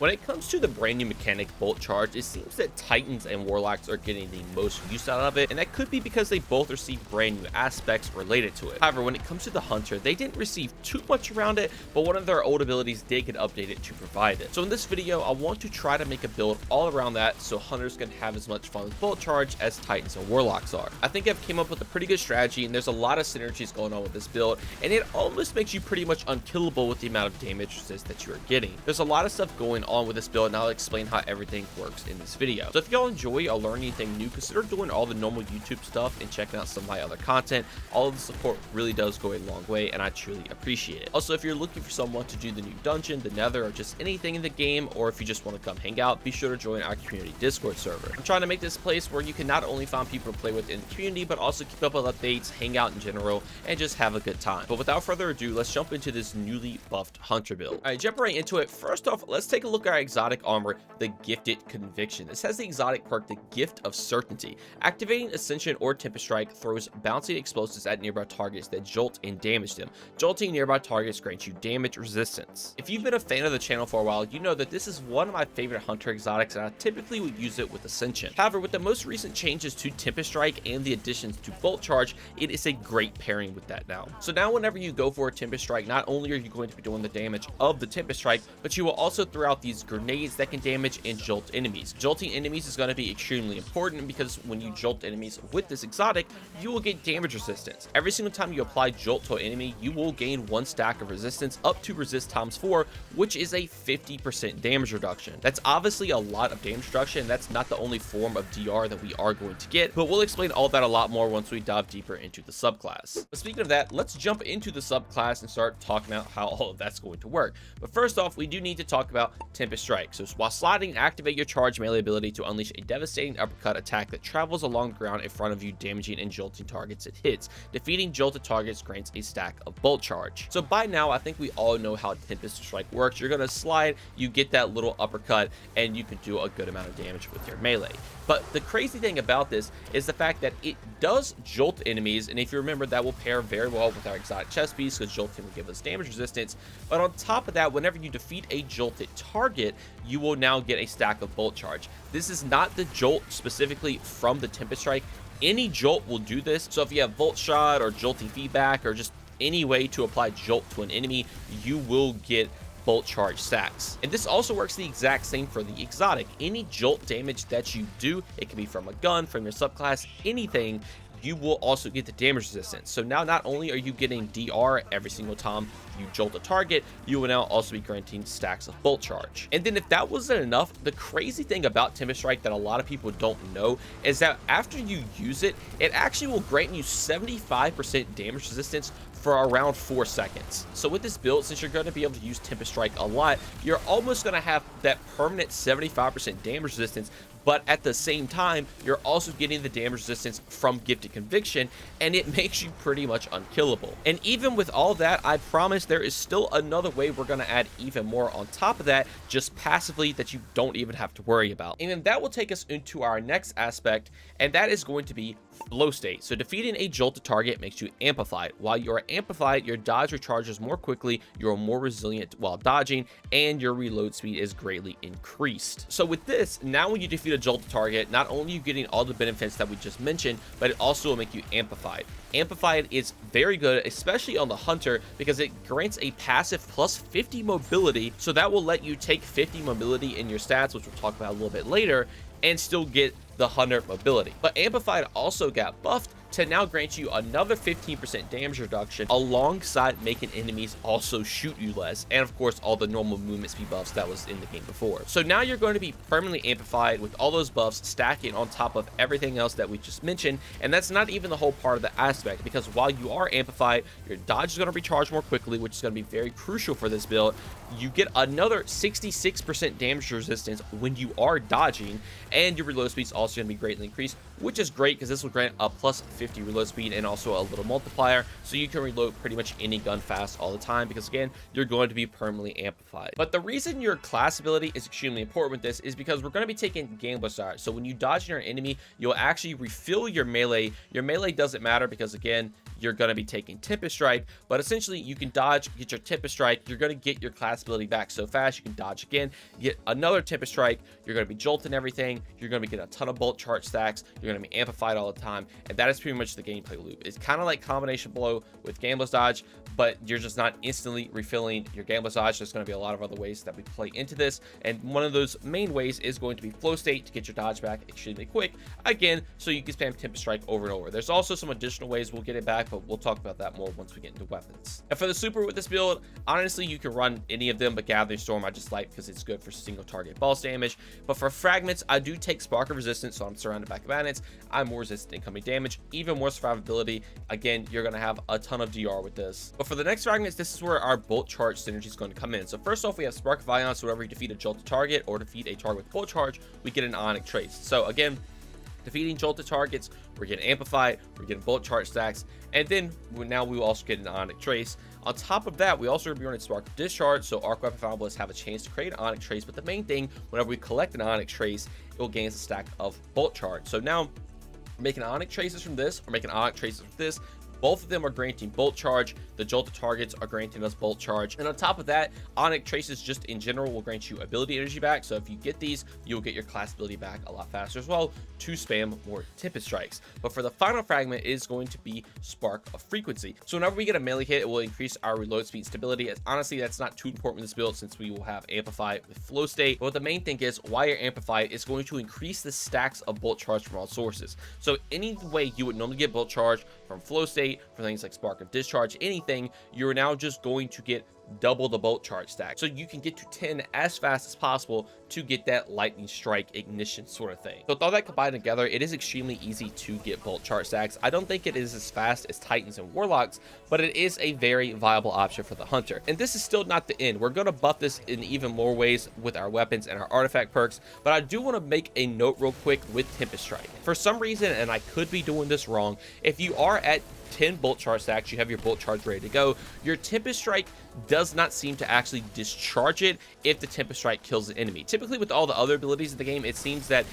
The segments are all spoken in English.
When it comes to the brand new mechanic Bolt Charge, it seems that Titans and Warlocks are getting the most use out of it, and that could be because they both receive brand new aspects related to it. However, when it comes to the Hunter, they didn't receive too much around it, but one of their old abilities did get updated to provide it. So in this video, I want to try to make a build all around that so Hunters can have as much fun with Bolt Charge as Titans and Warlocks are. I think I've came up with a pretty good strategy, and there's a lot of synergies going on with this build, and it almost makes you pretty much unkillable with the amount of damage resist that you are getting. There's a lot of stuff going on with this build, and I'll explain how everything works in this video. So if y'all enjoy or learn anything new, consider doing all the normal YouTube stuff and checking out some of my other content. All of the support really does go a long way, and I truly appreciate it. Also, if you're looking for someone to do the new dungeon, the nether, or just anything in the game, or if you just want to come hang out, be sure to join our community Discord server. I'm trying to make this place where you can not only find people to play with in the community, but also keep up with updates, hang out in general, and just have a good time. But without further ado, let's jump into this newly buffed Hunter build. All right, jump right into it. First off, let's take a look at our exotic armor, the Gifted Conviction. This has the exotic perk, the Gift of Certainty. Activating Ascension or Tempest Strike throws bouncing explosives at nearby targets that jolt and damage them. Jolting nearby targets grants you damage resistance. If you've been a fan of the channel for a while, you know that this is one of my favorite Hunter exotics, and I typically would use it with Ascension. However, with the most recent changes to Tempest Strike and the additions to Bolt Charge, it is a great pairing with that now. So now whenever you go for a Tempest Strike, not only are you going to be doing the damage of the Tempest Strike, but you will also throw out these grenades that can damage and jolt enemies. Jolting enemies is going to be extremely important because when you jolt enemies with this exotic, you will get damage resistance. Every single time you apply jolt to an enemy, you will gain 1 stack of resistance up to resist times 4, which is a 50% damage reduction. That's obviously a lot of damage reduction. That's not the only form of DR that we are going to get, but we'll explain all that a lot more once we dive deeper into the subclass. But speaking of that, let's jump into the subclass and start talking about how all of that's going to work. But first off, we do need to talk about Tempest Strike. So while sliding, activate your charge melee ability to unleash a devastating uppercut attack that travels along the ground in front of you, damaging and jolting targets it hits. Defeating jolted targets grants a stack of Bolt Charge. So by now, I think we all know how Tempest Strike works. You're going to slide, you get that little uppercut, and you can do a good amount of damage with your melee. But the crazy thing about this is the fact that it does jolt enemies, and if you remember, that will pair very well with our exotic chest piece because jolting will give us damage resistance. But on top of that, whenever you defeat a jolted target, you will now get a stack of Bolt Charge. This is not the jolt specifically from the Tempest Strike. Any jolt will do this. So if you have Volt Shot or jolting feedback or just any way to apply jolt to an enemy, you will get Bolt Charge stacks. And this also works the exact same for the exotic. Any jolt damage that you do, it can be from a gun, from your subclass, anything, you will also get the damage resistance. So now not only are you getting DR every single time you jolt a target, you will now also be granting stacks of Bolt Charge. And then if that wasn't enough, the crazy thing about Tempest Strike that a lot of people don't know is that after you use it, it actually will grant you 75% damage resistance for around 4 seconds. So with this build, since you're going to be able to use Tempest Strike a lot, you're almost going to have that permanent 75% damage resistance, but at the same time, you're also getting the damage resistance from Gifted Conviction, and it makes you pretty much unkillable. And even with all that, I promise there is still another way we're going to add even more on top of that, just passively, that you don't even have to worry about. And then that will take us into our next aspect, and that is going to be Flow State. So defeating a jolted target makes you amplified. While you are amplified, your dodge recharges more quickly, you are more resilient while dodging, and your reload speed is greatly increased. So with this, now when you defeat a jolted target, not only are you getting all the benefits that we just mentioned, but it also will make you amplified. Amplified is very good, especially on the Hunter, because it grants a passive plus 50 mobility, so that will let you take 50 mobility in your stats, which we'll talk about a little bit later, and still get the 100 mobility. But Amplified also got buffed to now grant you another 15% damage reduction alongside making enemies also shoot you less, and of course all the normal movement speed buffs that was in the game before. So now you're going to be permanently amplified with all those buffs stacking on top of everything else that we just mentioned, and that's not even the whole part of the aspect, because while you are amplified, your dodge is going to recharge more quickly, which is going to be very crucial for this build. You get another 66% damage resistance when you are dodging, and your reload speed is also going to be greatly increased, which is great because this will grant a plus 50 reload speed and also a little multiplier, so you can reload pretty much any gun fast all the time, because again, you're going to be permanently amplified. But the reason your class ability is extremely important with this is because we're going to be taking Gambler's Dart. So when you dodge your enemy, you'll actually refill your melee. Your melee doesn't matter because again, you're going to be taking Tempest Strike, but essentially you can dodge, get your Tempest Strike, you're going to get your class ability back so fast, you can dodge again, get another Tempest Strike, you're going to be jolting everything, you're going to be getting a ton of bolt charge stacks, you're going to be amplified all the time, and that is pretty much the gameplay loop. It's kind of like combination blow with Gambler's Dodge, but you're just not instantly refilling your Gambler's Dodge. There's going to be a lot of other ways that we play into this, and one of those main ways is going to be flow state to get your dodge back extremely quick, again, so you can spam Tempest Strike over and over. There's also some additional ways we'll get it back, but we'll talk about that more once we get into weapons. And for the super with this build, honestly, you can run any of them, but Gathering Storm I just like because it's good for single target boss damage. But for fragments, I do take Spark of Resistance, so I'm surrounded by combatants. I'm more resistant to incoming damage, even more survivability. Again, you're going to have a ton of DR with this. But for the next fragments, this is where our bolt charge synergy is going to come in. So first off, we have Spark of Ion, so whenever you defeat a jolted target or defeat a target with bolt charge, we get an Ionic Trace. So again, defeating jolted targets, we're getting amplified, we're getting bolt charge stacks, and then now we will also get an Ionic Trace. On top of that, we also be running Spark of Discharge, so Arc Weapon Founders have a chance to create an Ionic Trace, but the main thing, whenever we collect an Ionic Trace, it will gain a stack of bolt charge. So now, we're making Ionic Traces from this, or making Ionic Traces from this. Both of them are granting bolt charge. The jolted targets are granting us bolt charge. And on top of that, Ionic Traces just in general will grant you ability energy back. So if you get these, you'll get your class ability back a lot faster as well to spam more Tempest Strikes. But for the final fragment, it is going to be Spark of Frequency. So whenever we get a melee hit, it will increase our reload speed and stability. As honestly, that's not too important in this build since we will have Amplify with Flow State. But the main thing is, while you're Amplified, it's going to increase the stacks of bolt charge from all sources. So any way you would normally get bolt charge from Flow State, for things like Spark of Discharge, anything, you're now just going to get double the bolt charge stack. So you can get to 10 as fast as possible to get that lightning strike ignition sort of thing. So with all that combined together, it is extremely easy to get bolt charge stacks. I don't think it is as fast as Titans and Warlocks, but it is a very viable option for the hunter. And this is still not the end. We're going to buff this in even more ways with our weapons and our artifact perks, but I do want to make a note real quick with Tempest Strike. For some reason, and I could be doing this wrong, if you are at 10 bolt charge stacks, you have your bolt charge ready to go, your Tempest Strike does not seem to actually discharge it if the Tempest Strike kills an enemy. Typically with all the other abilities in the game, it seems that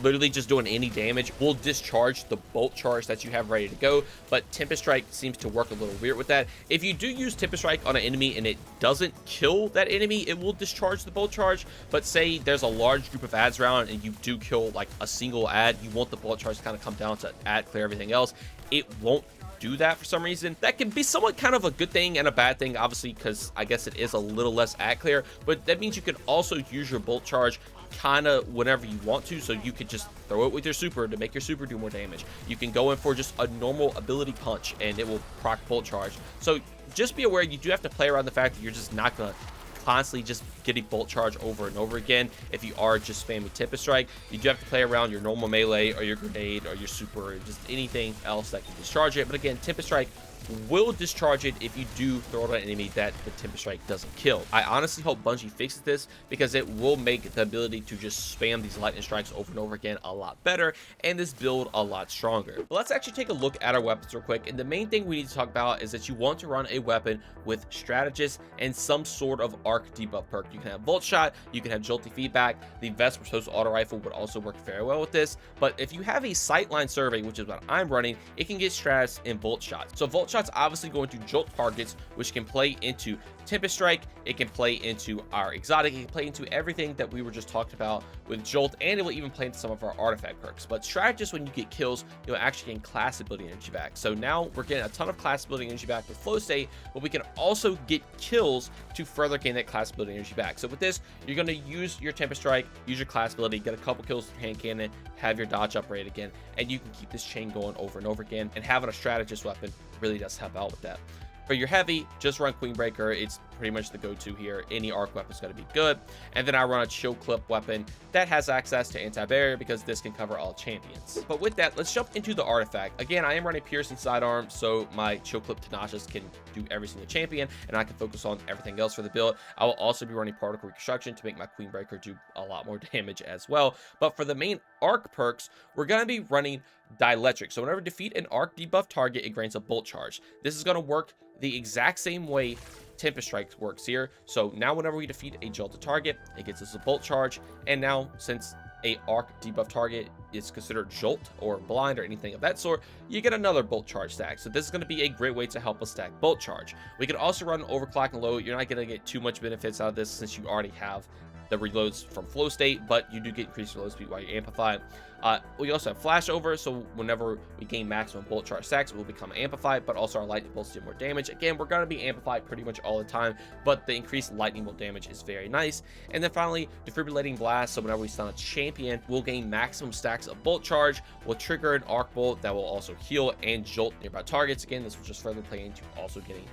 literally just doing any damage will discharge the bolt charge that you have ready to go, but Tempest Strike seems to work a little weird with that. If you do use Tempest Strike on an enemy and it doesn't kill that enemy, it will discharge the bolt charge. But say there's a large group of ads around and you do kill like a single ad, you want the bolt charge to kind of come down to ad clear everything else, it won't do that for some reason. That can be somewhat kind of a good thing and a bad thing, obviously, because I guess it is a little less ad clear, but that means you can also use your bolt charge kind of whenever you want to. So you could just throw it with your super to make your super do more damage. You can go in for just a normal ability punch and it will proc bolt charge. So just be aware, you do have to play around the fact that you're just not gonna constantly just getting bolt charge over and over again. If you are just spamming Tempest Strike, you do have to play around your normal melee or your grenade or your super or just anything else that can discharge it. But again, Tempest Strike will discharge it if you do throw it at an enemy that the Tempest Strike doesn't kill. I honestly hope Bungie fixes this because it will make the ability to just spam these lightning strikes over and over again a lot better and this build a lot stronger. But let's actually take a look at our weapons real quick, and the main thing we need to talk about is that you want to run a weapon with Strategist and some sort of arc debuff perk. You can have Volt Shot, you can have Jolty Feedback, the Vesper's Host Auto Rifle would also work very well with this, but if you have a Sightline Survey, which is what I'm running, it can get Stratus and Volt Shot. So Volt Shot's obviously going to jolt targets, which can play into Tempest Strike, it can play into our exotic, it can play into everything that we were just talked about with Jolt, and it will even play into some of our artifact perks. But Strategist, when you get kills, you'll actually gain class ability energy back. So now we're getting a ton of class ability energy back with Flow State, but we can also get kills to further gain that class ability energy back. So with this, you're going to use your Tempest Strike, use your class ability, get a couple kills with hand cannon, have your dodge upgrade again, and you can keep this chain going over and over again, and having a Strategist weapon really does help out with that. For your heavy, just run Queenbreaker. It's pretty much the go-to here. Any arc weapon is going to be good. And then I run a Chill Clip weapon that has access to anti-barrier because this can cover all champions. But with that, let's jump into the artifact. Again, I am running Piercing Sidearm, so my Chill Clip Tenacious can do every single champion, and I can focus on everything else for the build. I will also be running Particle Reconstruction to make my Queenbreaker do a lot more damage as well. But for the main arc perks, we're going to be running Dielectric. So whenever defeat an arc debuff target, it grants a bolt charge. This is going to work the exact same way Tempest Strike works here. So now whenever we defeat a jolted target, it gets us a bolt charge. And now since a arc debuff target is considered jolt or blind or anything of that sort, you get another bolt charge stack. So this is going to be a great way to help us stack bolt charge. We can also run overclock and low. You're not going to get too much benefits out of this since you already have the reloads from flow state, but you do get increased reload speed while you amplify. We also have flash over, so whenever we gain maximum bolt charge stacks, it will become amplified, but also our lightning bolts do more damage. Again, we're going to be amplified pretty much all the time, but the increased lightning bolt damage is very nice. And then finally, defibrillating blast, so whenever we stun a champion, we'll gain maximum stacks of bolt charge, will trigger an arc bolt that will also heal and jolt nearby targets. Again, this will just further play into also getting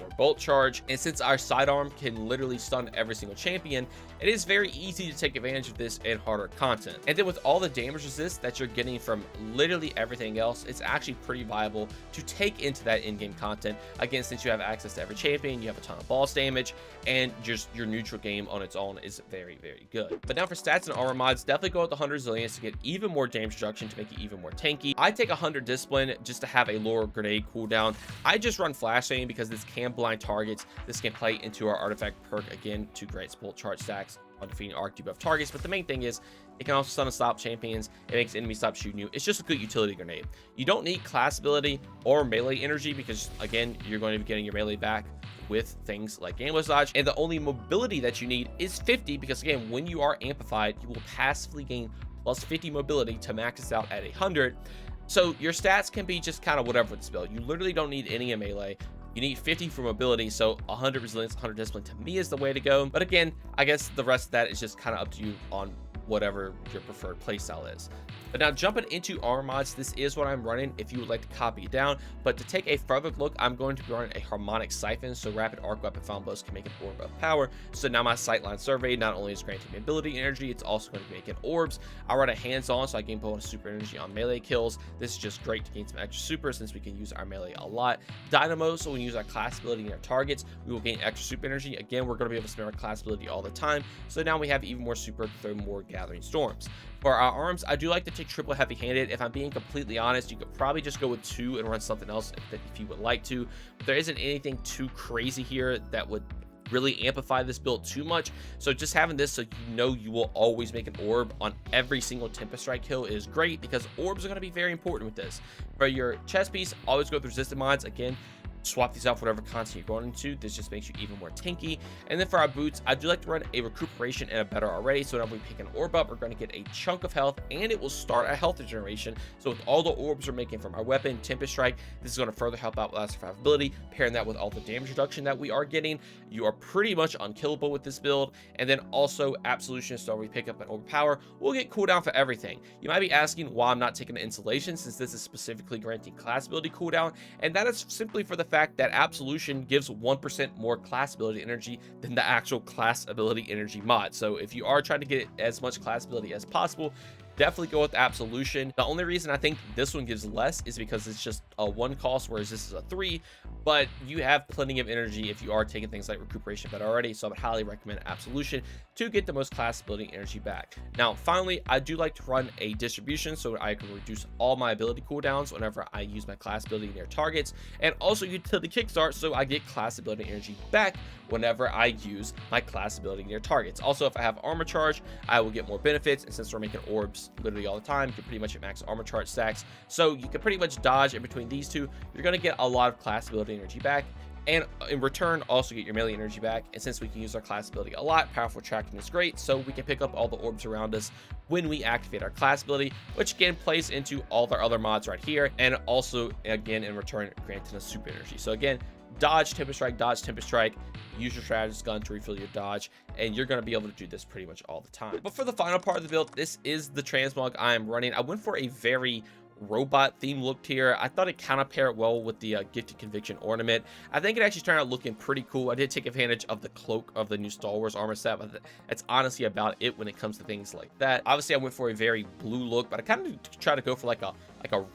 or bolt charge. And since our sidearm can literally stun every single champion, it is very easy to take advantage of this in harder content. And then with all the damage resist that you're getting from literally everything else, it's actually pretty viable to take into that in-game content. Again, since you have access to every champion, you have a ton of boss damage, and just your neutral game on its own is very, very good. But now for stats and armor mods, definitely go with the 100 resilience to get even more damage reduction to make it even more tanky. I take 100 discipline just to have a lower grenade cooldown. I just run flash aim because this can blind targets. This can play into our artifact perk again to grant bolt charge stacks on defeating arc debuff targets. But the main thing is it can also stun and stop champions. It makes enemies stop shooting you. It's just a good utility grenade. You don't need class ability or melee energy because again, you're going to be getting your melee back with things like ambush dodge, and the only mobility that you need is 50 because again, when you are amplified, you will passively gain plus 50 mobility to max this out at 100. So your stats can be just kind of whatever with this build. You literally don't need any in melee. You need 50 for mobility, so 100 resilience, 100 discipline to me is the way to go. But again, I guess the rest of that is just kind of up to you on whatever your preferred playstyle is. But now jumping into armor mods, this is what I'm running if you would like to copy it down. But to take a further look, I'm going to be running a harmonic siphon, so rapid arc weapon found blows can make an orb of power. So now my sightline survey not only is granting me ability energy, it's also going to be making orbs. I run a hands-on, so I gain bonus super energy on melee kills. This is just great to gain some extra super since we can use our melee a lot. Dynamo, so when we use our class ability in our targets, we will gain extra super energy. Again, we're going to be able to spend our class ability all the time, so now we have even more super to throw more gathering storms. For our arms, I do like to take triple heavy-handed. If I'm being completely honest, you could probably just go with 2 and run something else if you would like to. But there isn't anything too crazy here that would really amplify this build too much. So just having this so you know you will always make an orb on every single Tempest Strike kill is great because orbs are going to be very important with this. For your chest piece, always go with resistant mods. Again, swap these out for whatever content you're going into. This just makes you even more tanky. And then for our boots, I do like to run a recuperation and a better array. So whenever we pick an orb up, we're going to get a chunk of health and it will start a health regeneration. So with all the orbs we're making from our weapon, Tempest Strike, this is going to further help out with our survivability. Pairing that with all the damage reduction that we are getting, you are pretty much unkillable with this build. And then also Absolution, so we pick up an overpower, we'll get cooldown for everything. You might be asking why I'm not taking the insulation since this is specifically granting class ability cooldown, and that is simply for the fact that Absolution gives 1% more class ability energy than the actual class ability energy mod. So if you are trying to get as much class ability as possible, definitely go with Absolution. The only reason I think this one gives less is because it's just a 1 cost, whereas this is a 3, but you have plenty of energy if you are taking things like recuperation but already, so I would highly recommend Absolution to get the most class ability energy back. Now finally, I do like to run a distribution so I can reduce all my ability cooldowns whenever I use my class ability near targets, and also utility kickstart so I get class ability energy back whenever I use my class ability near targets. Also, if I have armor charge, I will get more benefits, and since we're making orbs literally all the time, you can pretty much hit max armor charge stacks, so you can pretty much dodge in between these two. You're going to get a lot of class ability energy back, and in return also get your melee energy back. And since we can use our class ability a lot, powerful tracking is great, so we can pick up all the orbs around us when we activate our class ability, which again plays into all of our other mods right here, and also again in return granting us super energy. So again, dodge Tempest Strike, use your strategist gun to refill your dodge, and you're going to be able to do this pretty much all the time. But for the final part of the build, this is the Transmog I am running. I went for a very robot theme look here. I thought it kind of paired well with the Gifted Conviction ornament. I think it actually turned out looking pretty cool. I did take advantage of the cloak of the new Star Wars armor set, but that's honestly about it when it comes to things like that. Obviously I went for a very blue look, but I kind of try to go for like a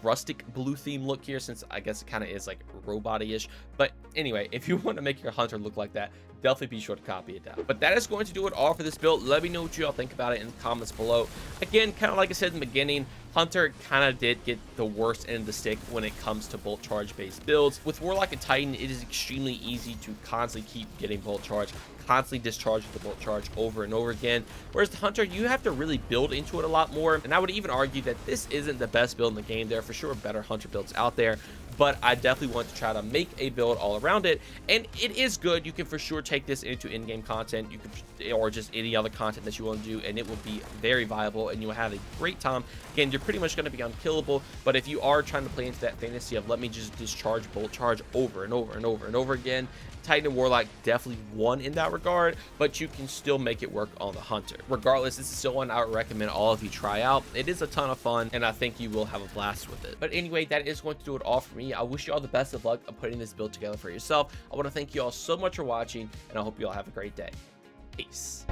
rustic blue theme look here, since I guess it kind of is like robot-ish. But anyway, if you want to make your hunter look like that, definitely be sure to copy it down. But that is going to do it all for this build. Let me know what you all think about it in the comments below. Again, kind of like I said in the beginning, Hunter kind of did get the worst end of the stick when it comes to bolt charge based builds. With Warlock and Titan, it is extremely easy to constantly keep getting bolt charge, constantly discharging the bolt charge over and over again. Whereas the hunter, you have to really build into it a lot more, and I would even argue that this isn't the best build in the game. There are for sure better hunter builds out there, but I definitely want to try to make a build all around it, and it is good. You can for sure take this into in-game content, you can, or just any other content that you want to do, and it will be very viable, and you will have a great time. Again, you're pretty much going to be unkillable, but if you are trying to play into that fantasy of let me just discharge bolt charge over and over and over and over again, Titan and Warlock definitely won in that regard, but you can still make it work on the hunter. Regardless, this is still one I would recommend all of you try out. It is a ton of fun, and I think you will have a blast with it. But anyway, that is going to do it all for me. I wish you all the best of luck of putting this build together for yourself. I want to thank you all so much for watching, and I hope you all have a great day. Peace.